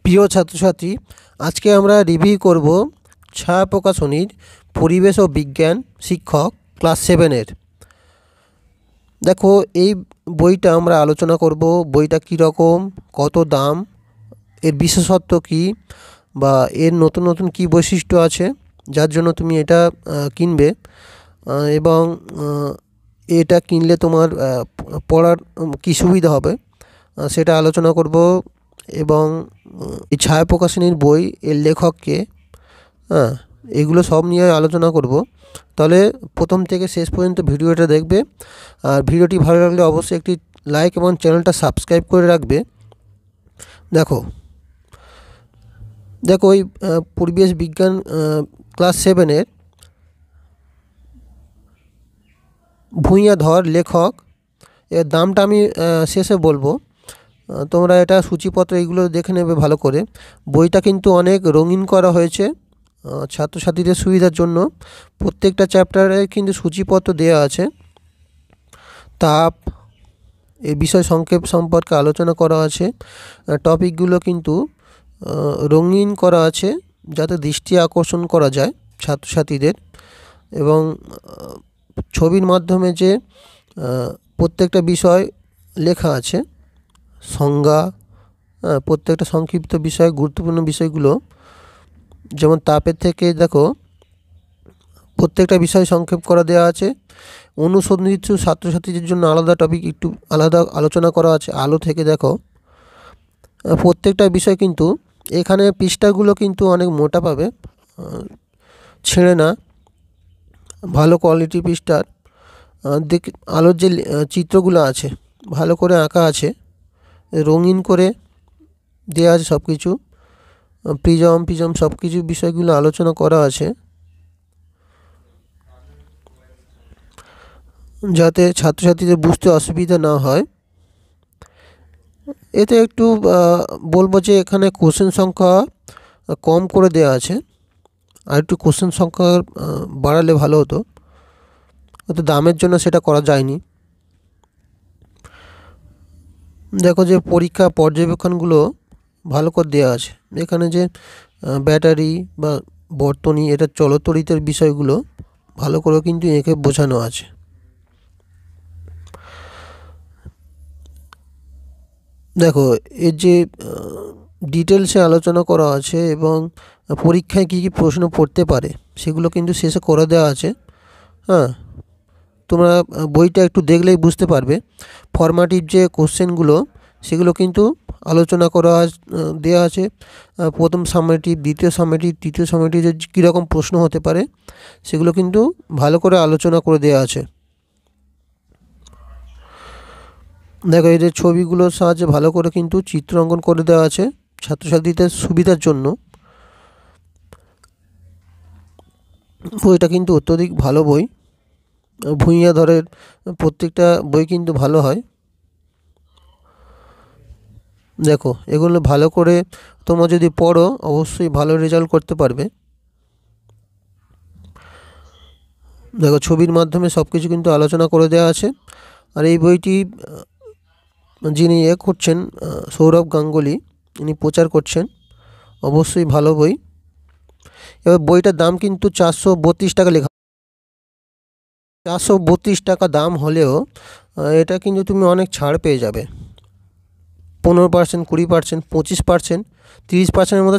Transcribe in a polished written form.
প্রিয় ছাত্রছাত্রী, আজকে আমরা রিভিউ করব ছায়া প্রকাশনীর পরিবেশ ও বিজ্ঞান শিক্ষক ক্লাস 7-এর। দেখো, এই বইটা আমরা আলোচনা করব। বইটা কীরকম, কত দাম, এর বিশেষত্ব কী, বা এর নতুন নতুন কী বৈশিষ্ট্য আছে যার জন্য তুমি এটা কিনবে, এবং এটা কিনলে তোমার পড়ার কী সুবিধা হবে সেটা আলোচনা করব। এবং এই ছায়া প্রকাশনীর বই, এর লেখককে, এগুলো সব নিয়ে আলোচনা করব। তাহলে প্রথম থেকে শেষ পর্যন্ত ভিডিওটা দেখবে। আর ভিডিওটি ভালো লাগলে অবশ্যই একটি লাইক এবং চ্যানেলটা সাবস্ক্রাইব করে রাখবে। দেখো ওই পরিবেশ বিজ্ঞান ক্লাস 7-এর ভূঁইয়া ধর লেখক। এর দামটা আমি শেষে বলবো, তোমরা এটা সূচিপত্র এগুলো দেখে নেবে ভালো করে। বইটা কিন্তু অনেক রঙিন করা হয়েছে ছাত্রছাত্রীদের সুবিধার জন্য। প্রত্যেকটা চ্যাপ্টারে কিন্তু সূচিপত্র দেওয়া আছে। তাপ, এই বিষয় সংক্ষেপ সম্পর্কে আলোচনা করা আছে। টপিকগুলো কিন্তু রঙিন করা আছে যাতে দৃষ্টি আকর্ষণ করা যায় ছাত্রছাত্রীদের। এবং ছবির মাধ্যমে যে প্রত্যেকটা বিষয় লেখা আছে, সংজ্ঞা, প্রত্যেকটা সংক্ষিপ্ত বিষয়, গুরুত্বপূর্ণ বিষয়গুলো, যেমন তাপের থেকে দেখো প্রত্যেকটা বিষয় সংক্ষেপ করা দেওয়া আছে। অনুসন্ধিত ছাত্রছাত্রীদের জন্য আলাদা টপিক, একটু আলাদা আলোচনা করা আছে। আলো থেকে দেখো প্রত্যেকটা বিষয় কিন্তু এখানে পৃষ্ঠাগুলো কিন্তু অনেক মোটা পাবে, ছেড়ে না, ভালো কোয়ালিটি পৃষ্ঠার। আলোর যে চিত্রগুলো আছে ভালো করে আঁকা আছে, রঙিন করে দেওয়া আছে সব কিছু। প্রিজম সব কিছু বিষয়গুলো আলোচনা করা আছে যাতে ছাত্রছাত্রীদের বুঝতে অসুবিধা না হয়। এতে একটু বলবো যে এখানে কোশ্চেন সংখ্যা কম করে দেওয়া আছে, আর একটু কোশ্চেন সংখ্যা বাড়ালে ভালো হতো, হয়তো দামের জন্য সেটা করা যায়নি। দেখো যে পরীক্ষা পর্যবেক্ষণগুলো ভালো করে দেওয়া আছে। এখানে যে ব্যাটারি বা বর্তনী, এটা চলতরিতের বিষয়গুলো ভালো করে কিন্তু এঁকে বোঝানো আছে। দেখো এর যে ডিটেলসে আলোচনা করা আছে এবং পরীক্ষায় কী কী প্রশ্ন পড়তে পারে সেগুলো কিন্তু শেষে করে দেওয়া আছে। তোমরা বইটা একটু দেখলেই বুঝতে পারবে। ফরম্যাটিভ যে কোশ্চেনগুলো সেগুলো কিন্তু আলোচনা করা দেওয়া আছে। প্রথম সামেটিভ, দ্বিতীয় সামেটিভ, তৃতীয় সামেটিভ যে কীরকম প্রশ্ন হতে পারে সেগুলো কিন্তু ভালো করে আলোচনা করে দেওয়া আছে। দেখো এদের ছবিগুলোর সাহায্যে ভালো করে কিন্তু চিত্র অঙ্কন করে দেওয়া আছে ছাত্রছাত্রীদের সুবিধার জন্য। বইটা কিন্তু অত্যধিক ভালো বই। ভূঁইয়া ধরের প্রত্যেকটা বই কিন্তু ভালো হয়। দেখো এগুলো ভালো করে তোমরা যদি পড়ো অবশ্যই ভালো রেজাল্ট করতে পারবে। দেখো ছবির মাধ্যমে সব কিছু কিন্তু আলোচনা করে দেওয়া আছে। আর এই বইটি যিনি করছেন, সৌরভ গাঙ্গুলি, ইনি প্রচার করছেন। অবশ্যই ভালো বই। এবার বইটার দাম কিন্তু 432 টাকা লেখা। 432 টাকা দাম হলেও এটা কিন্তু তুমি অনেক ছাড় পেয়ে যাবে। 15%, 20%, 25%, 30%-এর মতো